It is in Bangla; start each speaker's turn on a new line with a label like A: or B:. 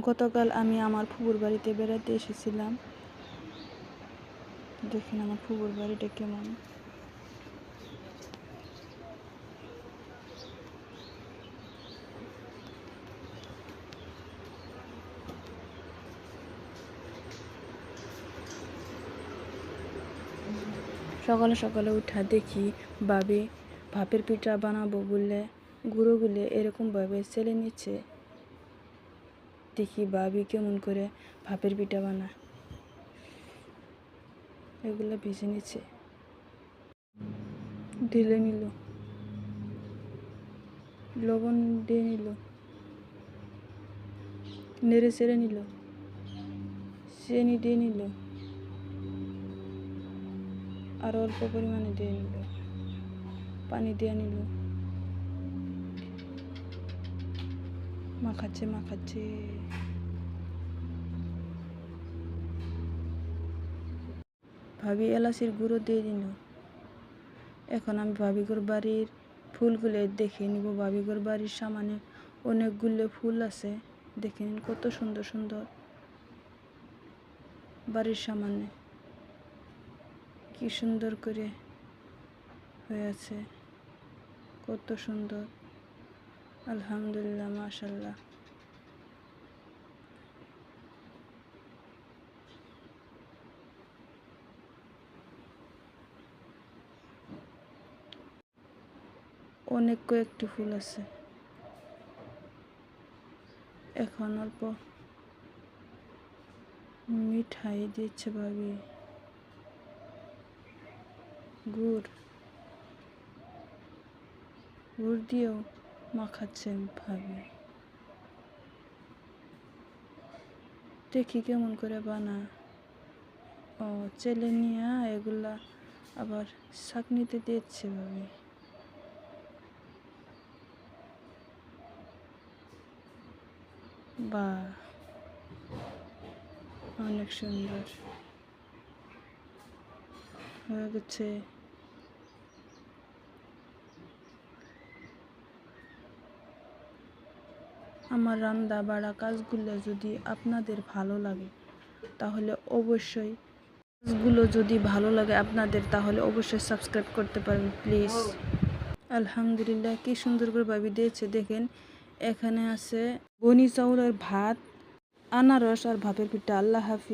A: গতকাল আমি আমার ফুপুর বাড়িতে বেড়াতে এসেছিলাম। দেখেন আমার ফুপুর বাড়িটা কেমন। সকালে সকালে উঠা দেখি ভাবি ভাপের পিঠা বানাবো বলে গুঁড়োগুলো এরকমভাবে চেলে নিচ্ছে। দেখি ভাবি কেমন করে ভাপের পিঠা বানায়। এগুলো ভেজে নিচ্ছে, ঢেলে নিল, লবণ দিয়ে নিল, নেড়ে চেড়ে নিল, চিনি দিয়ে নিল, আর অল্প পরিমাণে দিয়ে নিল, পানি দিয়ে নিল, মাখাচ্ছে মাখাচ্ছে। ভাবি এলাচির গুঁড়ো দিয়ে দিল। এখন আমি ভাবিগর বাড়ির ফুলগুলো দেখে নিব। ভাবিগর বাড়ির সামনে অনেকগুলো ফুল আছে, দেখে নিন কত সুন্দর সুন্দর। বাড়ির সামনে কি সুন্দর করে হয়ে আছে, কত সুন্দর। আলহামদুলিল্লাহ, মাশাআল্লাহ। অনেক কয়েকটি ফুল আছে। এখন অল্প মিঠাই দিচ্ছে ভাবি, গুড় দিয়েও মাখাচ্ছেন ভাবি। দেখি কেমন করে বানায়। ও চেলে নিয়ে এগুলা আবার ছাঁকনিতে দিচ্ছে ভাবি। বা অনেক সুন্দর হয়ে গেছে। আমার রান্না বাড়া কাজগুলো যদি আপনাদের ভালো লাগে তাহলে অবশ্যই সাবস্ক্রাইব করতে পারেন প্লিজ। আলহামদুলিল্লাহ, কি সুন্দর করে ভাবি দিয়েছে দেখেন। এখানে আছে বনি চাউলের ভাত, আনারস আর ভাপের পিঠা। আল্লাহ হাফিজ।